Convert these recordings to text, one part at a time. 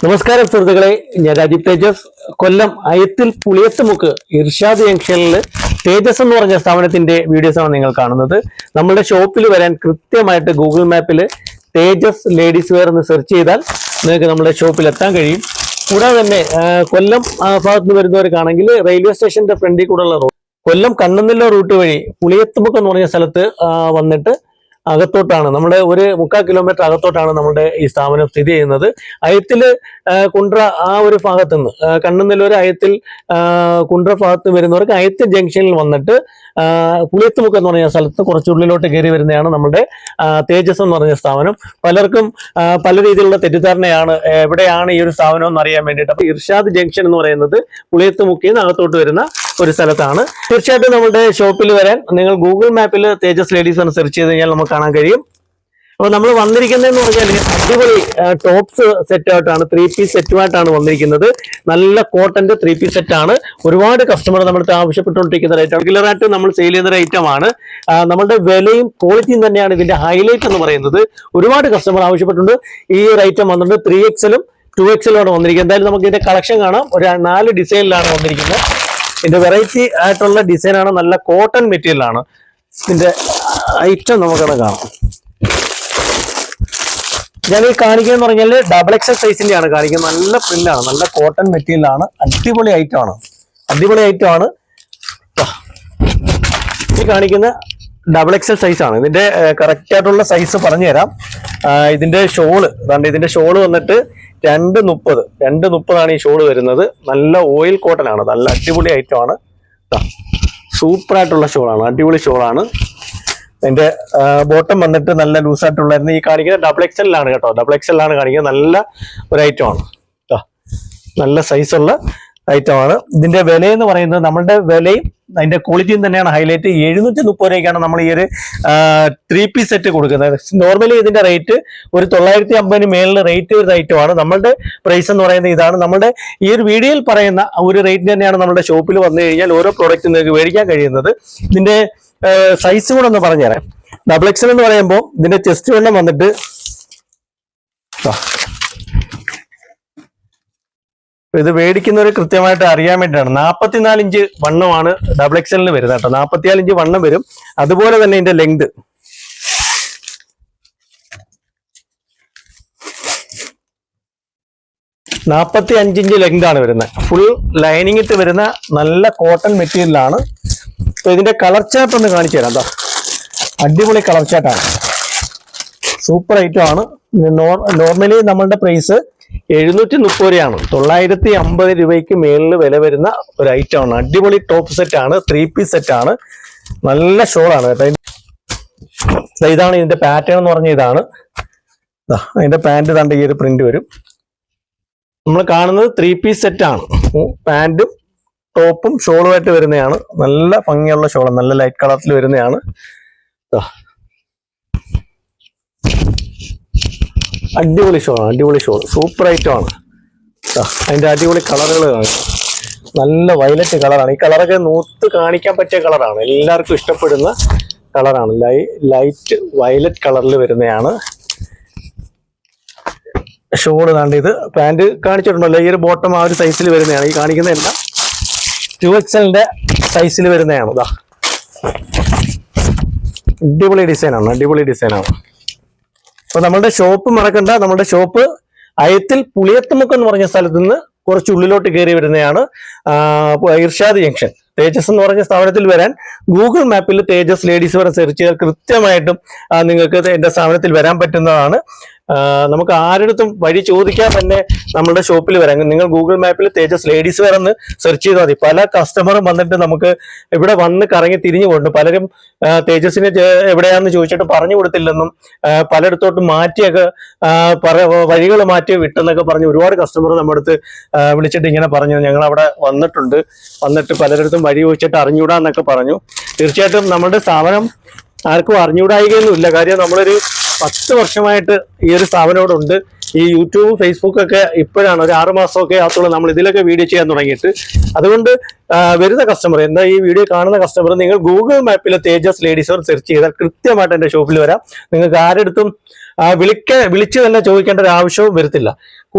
നമസ്കാരം സുഹൃത്തുക്കളെ, ഞാൻ രാജീവ് തേജസ്. കൊല്ലം അയത്തിൽ പുളിയത്തുമുക്ക് ഇർഷാദ് ജംഗ്ഷനിൽ തേജസ് എന്ന് പറഞ്ഞ സ്ഥാപനത്തിന്റെ വീഡിയോസ് ആണ് നിങ്ങൾ കാണുന്നത്. നമ്മുടെ ഷോപ്പിൽ വരാൻ കൃത്യമായിട്ട് ഗൂഗിൾ മാപ്പിൽ തേജസ് ലേഡീസ് വെയർ എന്ന് സെർച്ച് ചെയ്താൽ നിങ്ങൾക്ക് നമ്മുടെ ഷോപ്പിൽ എത്താൻ കഴിയും. കൂടാതെ തന്നെ കൊല്ലം ഭാഗത്ത് നിന്ന് വരുന്നവർക്കാണെങ്കിൽ റെയിൽവേ സ്റ്റേഷന്റെ ഫ്രണ്ടിൽ കൂടെയുള്ള റോഡ്, കൊല്ലം കണ്ണനെല്ല റൂട്ട് വഴി പുളിയത്തുമുക്ക് എന്ന് പറഞ്ഞ സ്ഥലത്ത് വന്നിട്ട് അകത്തോട്ടാണ്, നമ്മുടെ ഒരു 3/4 കിലോമീറ്റർ അകത്തോട്ടാണ് നമ്മുടെ ഈ സ്ഥാപനം സ്ഥിതി ചെയ്യുന്നത്. അയത്തിൽ കുണ്ട്ര ആ ഒരു ഭാഗത്തു നിന്ന്, കണ്ണനെല്ലൂർ അയത്തിൽ കുണ്ട്ര ഭാഗത്ത് വരുന്നവർക്ക് അയത്തിൽ ജംഗ്ഷനിൽ വന്നിട്ട് പുളിയത്തുമുക്ക് എന്ന് പറഞ്ഞ സ്ഥലത്ത് കുറച്ചുള്ളിലോട്ട് കയറി വരുന്നതാണ് നമ്മുടെ തേജസ് എന്ന് പറഞ്ഞ സ്ഥാപനം. പലർക്കും പല രീതിയിലുള്ള തെറ്റിദ്ധാരണയാണ് എവിടെയാണ് ഈ ഒരു സ്ഥാപനം എന്ന് അറിയാൻ വേണ്ടിയിട്ട്. അപ്പൊ ഇർഷാദ് ജംഗ്ഷൻ എന്ന് പറയുന്നത് പുളിയത്തുമുക്കിൽ നിന്ന് അകത്തോട്ട് വരുന്ന ഒരു സ്ഥലത്താണ്. തീർച്ചയായിട്ടും നമ്മുടെ ഷോപ്പിൽ വരാൻ നിങ്ങൾ ഗൂഗിൾ മാപ്പിൽ തേജസ് ലേഡീസ് എന്ന് സെർച്ച് ചെയ്ത് കഴിഞ്ഞാൽ നമുക്ക് കാണാൻ കഴിയും. അപ്പൊ നമ്മൾ വന്നിരിക്കുന്നതെന്ന് പറഞ്ഞാൽ അടിപൊളി ടോപ്സ് സെറ്റ് ആയിട്ടാണ്, 3 പീസ് സെറ്റുമായിട്ടാണ് വന്നിരിക്കുന്നത്. നല്ല കോട്ടന്റെ 3 പീസ് സെറ്റ് ആണ്. ഒരുപാട് കസ്റ്റമർ നമ്മുടെ ആവശ്യപ്പെട്ടുകൊണ്ടിരിക്കുന്ന റേറ്റ്, റെഗുലറായിട്ട് നമ്മൾ സെയിൽ ചെയ്യുന്ന ഒരു ഐറ്റം ആണ്. നമ്മുടെ വിലയും ക്വാളിറ്റിയും തന്നെയാണ് ഇതിന്റെ ഹൈലൈറ്റ് എന്ന് പറയുന്നത്. ഒരുപാട് കസ്റ്റമർ ആവശ്യപ്പെട്ടുണ്ട്. ഈ ഒരു ഐറ്റം വന്നിട്ട് 3XL-ഉം 2XL-ഉം ആണ് വന്നിരിക്കുന്നത്. എന്തായാലും നമുക്ക് ഇതിന്റെ കളക്ഷൻ കാണാം. ഒരു 4 ഡിസൈനിലാണ് വന്നിരിക്കുന്നത്. ഇതിന്റെ വെറൈറ്റി ആയിട്ടുള്ള ഡിസൈനാണ്, നല്ല കോട്ടൺ മെറ്റീരിയൽ ആണ്. ഇതിന്റെ ഐറ്റം നമുക്കത് കാണാം. ഞാൻ ഈ കാണിക്കുന്നത് പറഞ്ഞാൽ XXL സൈസിന്റെ ആണ് കാണിക്കുന്നത്. നല്ല പ്രിന്റാണ്, നല്ല കോട്ടൺ മെറ്റീരിയൽ ആണ്. അടിപൊളി ഐറ്റം ആണ്. ഈ കാണിക്കുന്ന XXL സൈസ് ആണ്. ഇതിന്റെ കറക്റ്റ് ആയിട്ടുള്ള സൈസ് പറഞ്ഞു തരാം. ഇതിന്റെ ഷോള് ഇതിന്റെ ഷോള് വന്നിട്ട് 230 ആണ് ഈ ഷോള് വരുന്നത്. നല്ല ഓയിൽ കോട്ടൺ ആണ്, നല്ല അടിപൊളി ഐറ്റം ആണ്. സൂപ്പർ ആയിട്ടുള്ള ഷോളാണ്, അടിപൊളി ഷോളാണ്. അതിന്റെ ബോട്ടം വന്നിട്ട് നല്ല ലൂസായിട്ടുള്ളായിരുന്നു. ഈ കാണിക്കുന്നത് XXL-ലാണ് കേട്ടോ, XXL-ലാണ് കാണിക്കുന്നത്. നല്ല ഒരു ഐറ്റം ആണ്, നല്ല സൈസുള്ള ഐറ്റം ആണ്. ഇതിന്റെ വില എന്ന് പറയുന്നത്, നമ്മളുടെ വിലയും അതിന്റെ ക്വാളിറ്റിയും തന്നെയാണ് ഹൈലൈറ്റ്. 730 രൂപയ്ക്കാണ് നമ്മൾ ഈ ഒരു 3 പീസ് സെറ്റ് കൊടുക്കുന്നത്. നോർമലി ഇതിന്റെ റേറ്റ് ഒരു 950 മേളിൽ റേറ്റ് വരുന്ന ഐറ്റമാണ്. നമ്മളുടെ പ്രൈസ് എന്ന് പറയുന്നത് ഇതാണ്. നമ്മുടെ ഈ ഒരു വീഡിയോയിൽ പറയുന്ന ഒരു റേറ്റ് തന്നെയാണ് നമ്മുടെ ഷോപ്പിൽ വന്നു കഴിഞ്ഞാൽ ഓരോ പ്രോഡക്റ്റ് നിങ്ങൾക്ക് മേടിക്കാൻ കഴിയുന്നത്. ഇതിന്റെ സൈസ് കൂടെ ഒന്ന് പറഞ്ഞുതരാം. XXL എന്ന് പറയുമ്പോൾ ഇതിന്റെ ചെസ്റ്റ് വണ്ണം വന്നിട്ട് ഇത് മേടിക്കുന്നവർ കൃത്യമായിട്ട് അറിയാൻ വേണ്ടിയിട്ടാണ്. 44 ഇഞ്ച് വണ്ണമാണ് XXL-ന് വരുന്നത് കേട്ടോ. 44 ഇഞ്ച് വണ്ണം വരും. അതുപോലെ തന്നെ ഇതിന്റെ ലെങ്ത് 45 ഇഞ്ച് ലെങ്ത് ആണ് വരുന്നത്. ഫുൾ ലൈനിങ് ഇട്ട് വരുന്ന നല്ല കോട്ടൺ മെറ്റീരിയലാണ്. അപ്പൊ ഇതിന്റെ കളർ ചാർട്ട് ഒന്ന് കാണിച്ചു തരാം. എന്താ അടിപൊളി കളർ ചാർട്ടാണ്, സൂപ്പർ ഐറ്റം ആണ്. നോർമലി നമ്മളുടെ പ്രൈസ് 730 രൂപയാണ്. 950 രൂപയ്ക്ക് മേളിൽ വില വരുന്ന ഒരു ഐറ്റം ആണ്. അടിപൊളി ടോപ്പ് സെറ്റ് ആണ്, 3 പീസ് സെറ്റ് ആണ്. നല്ല ഷോളാണ് കേട്ടോ. ഇതാണ് ഇതിന്റെ പാറ്റേൺ എന്ന് പറഞ്ഞ ഇതാണ്. അതിന്റെ പാന്റ് തണ്ട ഈ ഒരു പ്രിന്റ് വരും. നമ്മൾ കാണുന്നത് 3 പീസ് സെറ്റ് ആണ്. പാന്റും ടോപ്പും ഷോളുമായിട്ട് വരുന്നതാണ്. നല്ല ഭംഗിയുള്ള ഷോളാണ്, നല്ല ലൈറ്റ് കളറിൽ വരുന്നതാണ്. അടിപൊളി ഷോൾ, സൂപ്പർ ഐറ്റം ആണ്. അതിന്റെ അടിപൊളി കളറുകൾ കാണും. നല്ല വയലറ്റ് കളറാണ്. ഈ കളറൊക്കെ നൂത്ത് കാണിക്കാൻ പറ്റിയ കളറാണ്, എല്ലാവർക്കും ഇഷ്ടപ്പെടുന്ന കളറാണ്. ലൈറ്റ് വയലറ്റ് കളറിൽ വരുന്നതാണ്. ഷോള് കണ്ട് ഇത് പാന്റ് കാണിച്ചിട്ടുണ്ടല്ലോ. ഈ ഒരു ബോട്ടം ആ ഒരു സൈസിൽ വരുന്നതാണ്. ഈ കാണിക്കുന്ന എല്ലാം 2XL-ന്റെ സൈസിൽ വരുന്നതാണ്. അടിപൊളി ഡിസൈനാണ്. അപ്പൊ നമ്മളുടെ ഷോപ്പ് മറക്കണ്ട. നമ്മുടെ ഷോപ്പ് അയത്തിൽ പുളിയത്തുമുക്ക് എന്ന് പറഞ്ഞ സ്ഥലത്ത് നിന്ന് കുറച്ച് ഉള്ളിലോട്ട് കയറി വരുന്നതാണ്. ഇർഷാദ് ജംഗ്ഷൻ തേജസ് എന്ന് പറഞ്ഞ സ്ഥാപനത്തിൽ വരാൻ ഗൂഗിൾ മാപ്പിൽ തേജസ് ലേഡീസ് വെയർ സെർച്ച് ചെയ്താൽ കൃത്യമായിട്ടും നിങ്ങൾക്ക് എന്റെ സ്ഥാപനത്തിൽ വരാൻ പറ്റുന്നതാണ്. നമുക്ക് ആരുടെ വഴി ചോദിക്കാൻ തന്നെ നമ്മുടെ ഷോപ്പിൽ വരാം. നിങ്ങൾ ഗൂഗിൾ മാപ്പിൽ തേജസ് ലേഡീസ് വെയർ എന്ന് സെർച്ച് ചെയ്താൽ മതി. പല കസ്റ്റമറും വന്നിട്ട് നമുക്ക് ഇവിടെ വന്ന് കറങ്ങി തിരിഞ്ഞു പോയിട്ടുണ്ട്. പലരും തേജസിനെ എവിടെയാണെന്ന് ചോദിച്ചിട്ട് പറഞ്ഞു കൊടുത്തില്ലെന്നും പലയിടത്തോട്ടും മാറ്റിയൊക്കെ വഴികൾ മാറ്റി വിട്ടെന്നൊക്കെ പറഞ്ഞ് ഒരുപാട് കസ്റ്റമർ നമ്മുടെ അടുത്ത് വിളിച്ചിട്ട് ഇങ്ങനെ പറഞ്ഞു, ഞങ്ങൾ അവിടെ വന്നിട്ട് പലരിടത്തും വഴി ചോദിച്ചിട്ട് അറിഞ്ഞുകൂടാന്നൊക്കെ പറഞ്ഞു. തീർച്ചയായിട്ടും നമ്മുടെ സ്ഥാപനം ആർക്കും അറിഞ്ഞുകൂടായികയൊന്നുമില്ല. കാര്യം നമ്മളൊരു 10 വർഷമായിട്ട് ഈ ഒരു സ്ഥാപനം ഉണ്ട്. ഈ യൂട്യൂബ് ഫേസ്ബുക്ക് ഒക്കെ ഇപ്പോഴാണ്, ഒരു 6 മാസമൊക്കെ ആകത്തുള്ളൂ നമ്മൾ ഇതിലൊക്കെ വീഡിയോ ചെയ്യാൻ തുടങ്ങിയിട്ട്. അതുകൊണ്ട് വരുന്ന കസ്റ്റമർ, എന്താ ഈ വീഡിയോ കാണുന്ന കസ്റ്റമർ, നിങ്ങൾ ഗൂഗിൾ മാപ്പിൽ തേജസ് ലേഡീസ് വെയർ സെർച്ച് ചെയ്താൽ കൃത്യമായിട്ട് എൻ്റെ ഷോപ്പിൽ വരാം. നിങ്ങൾക്ക് ആരെടുത്തും വിളിച്ച് തന്നെ ചോദിക്കേണ്ട ഒരു ആവശ്യവും വരത്തില്ല.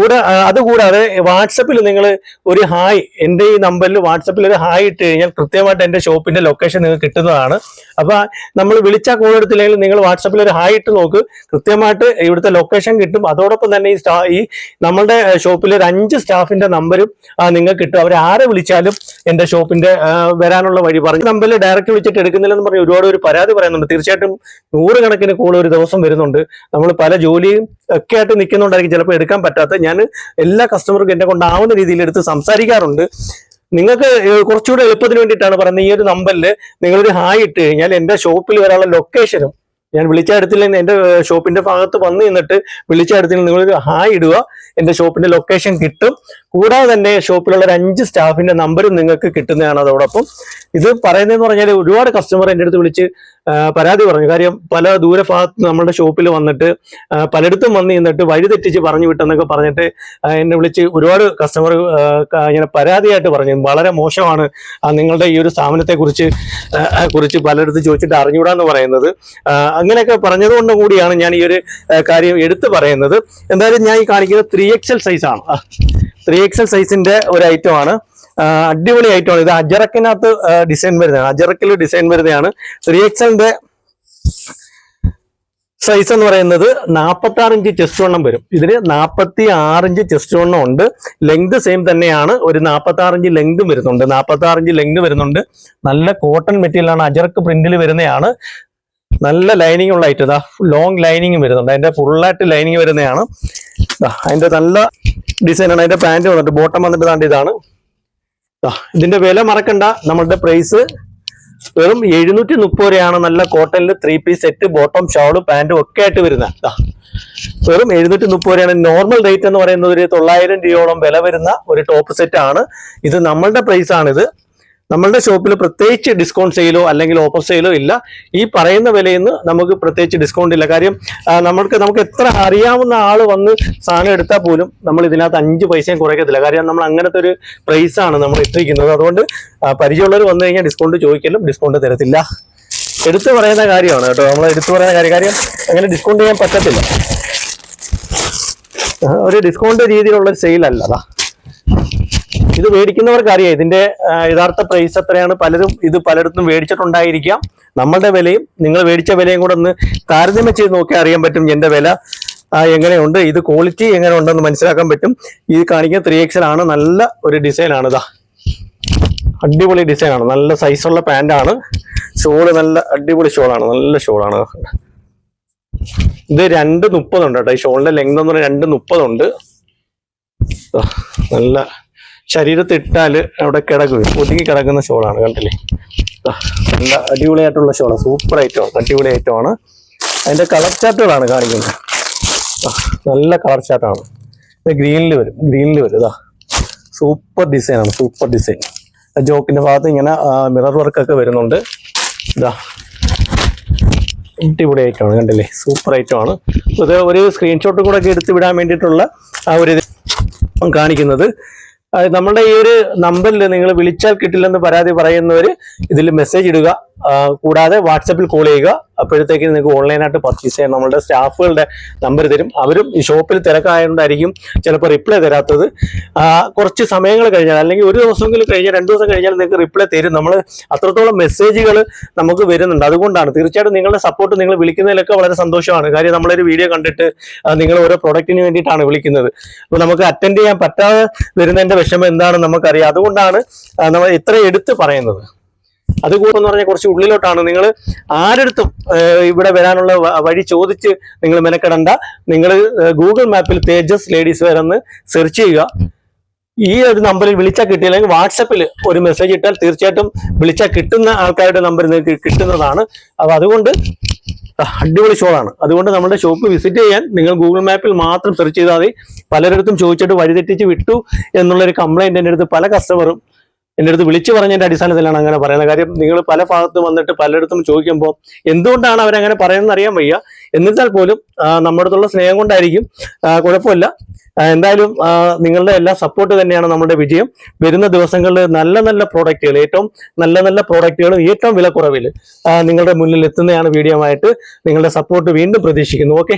അതുകൂടാതെ വാട്സപ്പിൽ നിങ്ങൾ ഒരു ഹായ്, എൻ്റെ ഈ നമ്പറിൽ വാട്സപ്പിൽ ഒരു ഹായ് ഇട്ട് കഴിഞ്ഞാൽ കൃത്യമായിട്ട് എൻ്റെ ഷോപ്പിന്റെ ലൊക്കേഷൻ നിങ്ങൾക്ക് കിട്ടുന്നതാണ്. അപ്പൊ നമ്മൾ വിളിച്ചാൽ കോൾ എടുത്തില്ലെങ്കിൽ നിങ്ങൾ വാട്സപ്പിൽ ഒരു ഹായ് ഇട്ട് നോക്ക്, കൃത്യമായിട്ട് ഇവിടുത്തെ ലൊക്കേഷൻ കിട്ടും. അതോടൊപ്പം തന്നെ ഈ നമ്മളുടെ ഷോപ്പിൽ ഒരു 5 സ്റ്റാഫിന്റെ നമ്പരും നിങ്ങൾക്ക് കിട്ടും. അവർ ആരെ വിളിച്ചാലും എൻ്റെ ഷോപ്പിന്റെ വരാനുള്ള വഴി പറഞ്ഞു. നമ്പറിൽ ഡയറക്റ്റ് വിളിച്ചിട്ട് എടുക്കുന്നില്ലെന്ന് പറഞ്ഞ് ഒരുപാട് ഒരു പരാതി പറയുന്നുണ്ട്. തീർച്ചയായിട്ടും 100 കണക്കിന് കോൾ ഒരു ദിവസം വരുന്നുണ്ട്. നമ്മൾ പല ജോലിയും ഒക്കെ ആയിട്ട് നിൽക്കുന്നുണ്ടായിരിക്കും ചിലപ്പോൾ എടുക്കാൻ പറ്റാത്ത. ഞാൻ എല്ലാ കസ്റ്റമർക്കും എന്നെ കൊണ്ടാവുന്ന രീതിയിൽ എടുത്ത് സംസാരിക്കാറുണ്ട്. നിങ്ങൾക്ക് കുറച്ചുകൂടെ എളുപ്പത്തിന് വേണ്ടിയിട്ടാണ് പറയുന്നത്, ഈ ഒരു നമ്പറിൽ നിങ്ങളൊരു ഹായ് ഇട്ട് കഴിഞ്ഞാൽ എൻ്റെ ഷോപ്പിൽ വരാനുള്ള ലൊക്കേഷനും, ഞാൻ വിളിച്ചെടുത്തില്ലെങ്കിൽ എൻ്റെ ഷോപ്പിന്റെ ഭാഗത്ത് വന്ന് നിന്നിട്ട് വിളിച്ചെടുത്തില്ലെങ്കിൽ നിങ്ങളൊരു ഹായ് ഇടുക, എൻ്റെ ഷോപ്പിന്റെ ലൊക്കേഷൻ കിട്ടും. കൂടാതെ തന്നെ ഷോപ്പിലുള്ള ഒരു 5 സ്റ്റാഫിന്റെ നമ്പരും നിങ്ങൾക്ക് കിട്ടുന്നതാണ്. അതോടൊപ്പം ഇത് പറയുന്നതെന്ന് പറഞ്ഞാൽ ഒരുപാട് കസ്റ്റമർ എൻ്റെ അടുത്ത് വിളിച്ച് പരാതി പറഞ്ഞു. കാര്യം പല ദൂരഭാഗത്ത് നമ്മുടെ ഷോപ്പിൽ വന്നിട്ട് പലയിടത്തും വന്ന് നിന്നിട്ട് വഴി തെറ്റിച്ച് പറഞ്ഞു വിട്ടെന്നൊക്കെ പറഞ്ഞിട്ട് എന്നെ വിളിച്ച് ഒരുപാട് കസ്റ്റമർ ഇങ്ങനെ പരാതിയായിട്ട് പറഞ്ഞു. വളരെ മോശമാണ് നിങ്ങളുടെ ഈ ഒരു സ്ഥാപനത്തെ കുറിച്ച് പലയിടത്ത് ചോദിച്ചിട്ട് അറിഞ്ഞുകൂടാന്ന് പറയുന്നത്. അങ്ങനെയൊക്കെ പറഞ്ഞതുകൊണ്ട് കൂടിയാണ് ഞാൻ ഈ ഒരു കാര്യം എടുത്തു പറയുന്നത്. എന്തായാലും ഞാൻ ഈ കാണിക്കുന്നത് 3XL സൈസാണ്. 3XL സൈസിന്റെ ഒരു ഐറ്റമാണ്. അടിപൊളി ഐറ്റമാണ്. ഇത് അജറക്കിനകത്ത് ഡിസൈൻ വരുന്നതാണ്, അജറക്കിൽ ഡിസൈൻ വരുന്നതാണ്. 3XLന്റെ സൈസ് എന്ന് പറയുന്നത് 46 ഇഞ്ച് ചെസ്റ്റ് വണ്ണം വരും. ഇതിന് 46 ഇഞ്ച് ചെസ്റ്റ് വണ്ണം ഉണ്ട്. ലെങ്ത് സെയിം തന്നെയാണ്, ഒരു 46 ഇഞ്ച് ലെങ്തും വരുന്നുണ്ട്. 46 ഇഞ്ച് ലെങ്ത് വരുന്നുണ്ട്. നല്ല കോട്ടൺ മെറ്റീരിയലാണ്, അജറക്ക് പ്രിന്റിൽ വരുന്നതാണ്. നല്ല ലൈനിങ് ഉള്ള ഐറ്റം. ലോങ് ലൈനിങ് വരുന്നുണ്ട്, അതിന്റെ ഫുള്ളായിട്ട് ലൈനിങ് വരുന്നതാണ്. അതിന്റെ നല്ല ഡിസൈനാണ്. അതിന്റെ പാന്റ് വന്നിട്ട് ബോട്ടം വന്നിട്ട് താണ്ട് ഇതാണ്. ഇതിന്റെ വില മറക്കണ്ട, നമ്മളുടെ പ്രൈസ് വെറും 730 രൂപയാണ്. നല്ല കോട്ടണിൽ 3 പീസ് സെറ്റ്, ബോട്ടം ഷോള് പാന്റും ഒക്കെ ആയിട്ട് വരുന്ന വെറും 730 രൂപയാണ്. നോർമൽ റേറ്റ് എന്ന് പറയുന്നത് ഒരു 900 രൂപയോളം വില വരുന്ന ഒരു ടോപ്പ് സെറ്റ് ആണ്. ഇത് നമ്മളുടെ പ്രൈസ് ആണിത്. നമ്മളുടെ ഷോപ്പിൽ പ്രത്യേകിച്ച് ഡിസ്കൗണ്ട് സെയിലോ അല്ലെങ്കിൽ ഓഫർ സെയിലോ ഇല്ല. ഈ പറയുന്ന വിലയിൽ നിന്ന് നമുക്ക് പ്രത്യേകിച്ച് ഡിസ്കൗണ്ട് ഇല്ല. കാര്യം നമുക്ക് എത്ര അറിയാവുന്ന ആള് വന്ന് സാധനം എടുത്താൽ പോലും നമ്മൾ ഇതിനകത്ത് 5 പൈസയും കുറയ്ക്കത്തില്ല. കാര്യം നമ്മൾ അങ്ങനത്തെ ഒരു പ്രൈസാണ് നമ്മൾ ഇട്ടിരിക്കുന്നത്. അതുകൊണ്ട് പരിചയമുള്ളവർ വന്നു കഴിഞ്ഞാൽ ഡിസ്കൗണ്ട് ചോദിക്കലും ഡിസ്കൗണ്ട് തരത്തില്ല. എടുത്തു പറയുന്ന കാര്യമാണ് കേട്ടോ, നമ്മൾ എടുത്തു പറയുന്ന കാര്യം അങ്ങനെ ഡിസ്കൗണ്ട് ചെയ്യാൻ പറ്റത്തില്ല. ഒരു ഡിസ്കൗണ്ട് രീതിയിലുള്ള ഒരു സെയിൽ അല്ല. ഇത് മേടിക്കുന്നവർക്ക് അറിയാം ഇതിന്റെ യഥാർത്ഥ പ്രൈസ് എത്രയാണ്. പലരും ഇത് പലയിടത്തും മേടിച്ചിട്ടുണ്ടായിരിക്കാം. നമ്മളുടെ വിലയും നിങ്ങൾ മേടിച്ച വിലയും കൂടെ ഒന്ന് താരതമ്യം ചെയ്ത് നോക്കിയാൽ അറിയാൻ പറ്റും എന്റെ വില എങ്ങനെയുണ്ട്, ഇത് ക്വാളിറ്റി എങ്ങനെ ഉണ്ടെന്ന് മനസ്സിലാക്കാൻ പറ്റും. ഈ കാണിക്കുന്ന 3XL ആണ്. നല്ല ഒരു ഡിസൈൻ ആണ്. അടിപൊളി ഡിസൈൻ ആണ്. നല്ല സൈസുള്ള പാന്റാണ്. ഷോള് നല്ല അടിപൊളി ഷോളാണ്, നല്ല ഷോളാണ്. ഇത് 230 ഉണ്ട് കേട്ടോ. ഈ ഷോളിന്റെ ലെങ്ത് എന്ന് പറഞ്ഞാൽ 230 ഉണ്ട്. നല്ല ശരീരത്തിൽ ഇട്ടാല് അവിടെ ഒതുങ്ങി കിടക്കുന്ന ഷോളാണ്. കണ്ടില്ലേ, നല്ല അടിപൊളിയായിട്ടുള്ള ഷോളാണ്. സൂപ്പർ ഐറ്റമാണ്, അടിപൊളി ഐറ്റമാണ്. അതിന്റെ കളർ ചാർട്ടുകളാണ് കാണിക്കുന്നത്. നല്ല കളർ ചാർട്ടാണ്. ഇത് ഗ്രീനിൽ വരും. സൂപ്പർ ഡിസൈനാണ്, സൂപ്പർ ഡിസൈൻ. ജോക്കിന്റെ ഭാഗത്ത് ഇങ്ങനെ മിറർ വർക്കൊക്കെ വരുന്നുണ്ട്. അടിപൊളി ഐറ്റമാണ്. കണ്ടില്ലേ, സൂപ്പർ ഐറ്റമാണ്. ഇത് ഒരു സ്ക്രീൻഷോട്ട് കൂടെ ഒക്കെ എടുത്ത് വിടാൻ വേണ്ടിയിട്ടുള്ള ഒരു കാണിക്കുന്നത്. നമ്മളുടെ ഈ ഒരു നമ്പറിൽ നിങ്ങൾ വിളിച്ചാൽ കിട്ടില്ലെന്ന് പരാതി പറയുന്നവർ ഇതിൽ മെസ്സേജ് ഇടുക. കൂടാതെ വാട്സപ്പിൽ കോൾ ചെയ്യുക. അപ്പോഴത്തേക്ക് നിങ്ങൾക്ക് ഓൺലൈനായിട്ട് പർച്ചേസ് ചെയ്യാൻ നമ്മളുടെ സ്റ്റാഫുകളുടെ നമ്പർ തരും. അവരും ഈ ഷോപ്പിൽ തിരക്കായതുകൊണ്ടായിരിക്കും ചിലപ്പോൾ റിപ്ലൈ തരാത്തത്. കുറച്ച് സമയങ്ങൾ കഴിഞ്ഞാൽ, അല്ലെങ്കിൽ ഒരു ദിവസമെങ്കിലും കഴിഞ്ഞാൽ 2 ദിവസം കഴിഞ്ഞാൽ നിങ്ങൾക്ക് റിപ്ലൈ തരും. നമ്മൾ അത്രത്തോളം മെസ്സേജുകൾ നമുക്ക് വരുന്നുണ്ട്. അതുകൊണ്ടാണ് തീർച്ചയായിട്ടും നിങ്ങളുടെ സപ്പോർട്ട്, നിങ്ങൾ വിളിക്കുന്നതിലൊക്കെ വളരെ സന്തോഷമാണ്. കാര്യം നമ്മളൊരു വീഡിയോ കണ്ടിട്ട് നിങ്ങൾ ഓരോ പ്രൊഡക്റ്റിന് വേണ്ടിയിട്ടാണ് വിളിക്കുന്നത്. അപ്പോൾ നമുക്ക് അറ്റൻഡ് ചെയ്യാൻ പറ്റാതെ വരുന്നതിന്റെ വിഷമം എന്താണെന്ന് നമുക്കറിയാം. അതുകൊണ്ടാണ് നമ്മൾ ഇത്ര എടുത്ത് പറയുന്നത്. അതുകൂടെ എന്ന് പറഞ്ഞാൽ കുറച്ച് ഉള്ളിലോട്ടാണ്. നിങ്ങൾ ആരെടുത്തും ഇവിടെ വരാനുള്ള വഴി ചോദിച്ച് നിങ്ങൾ മെനക്കെടണ്ട. നിങ്ങൾ ഗൂഗിൾ മാപ്പിൽ തേജസ് ലേഡീസ് വെയർ എന്ന് സെർച്ച് ചെയ്യുക. ഈ ഒരു നമ്പറിൽ വിളിച്ചാൽ കിട്ടിയില്ലെങ്കിൽ വാട്സപ്പിൽ ഒരു മെസ്സേജ് ഇട്ടാൽ തീർച്ചയായിട്ടും വിളിച്ചാൽ കിട്ടുന്ന ആൾക്കാരുടെ നമ്പർ നിങ്ങൾക്ക് കിട്ടുന്നതാണ്. അപ്പോൾ അതുകൊണ്ട് അടിപൊളി ഷോളാണ്. അതുകൊണ്ട് നമ്മുടെ ഷോപ്പ് വിസിറ്റ് ചെയ്യാൻ നിങ്ങൾ ഗൂഗിൾ മാപ്പിൽ മാത്രം സെർച്ച് ചെയ്താൽ മതി. പലരിടത്തും ചോദിച്ചിട്ട് വഴിതെറ്റിച്ച് വിട്ടു എന്നുള്ളൊരു കംപ്ലൈന്റ് എൻ്റെ അടുത്ത് പല കസ്റ്റമറും എൻ്റെ അടുത്ത് വിളിച്ചു പറഞ്ഞതിന്റെ അടിസ്ഥാനത്തിലാണ് അങ്ങനെ പറയുന്നത്. കാര്യം നിങ്ങൾ പല ഭാഗത്തും വന്നിട്ട് പലയിടത്തും ചോദിക്കുമ്പോൾ എന്തുകൊണ്ടാണ് അവരങ്ങനെ പറയുന്നത് അറിയാൻ വയ്യ. എന്നിരുന്നാൽ പോലും നമ്മുടെ അടുത്തുള്ള സ്നേഹം കൊണ്ടായിരിക്കും. കുഴപ്പമില്ല. എന്തായാലും നിങ്ങളുടെ എല്ലാ സപ്പോർട്ട് തന്നെയാണ് നമ്മുടെ വിജയം. വരുന്ന ദിവസങ്ങളിൽ നല്ല നല്ല പ്രോഡക്റ്റുകൾ, ഏറ്റവും നല്ല നല്ല പ്രോഡക്റ്റുകളും ഏറ്റവും വിലക്കുറവിൽ നിങ്ങളുടെ മുന്നിൽ എത്തുന്നതാണ് വീഡിയോ ആയിട്ട്. നിങ്ങളുടെ സപ്പോർട്ട് വീണ്ടും പ്രതീക്ഷിക്കുന്നു. ഓക്കെ.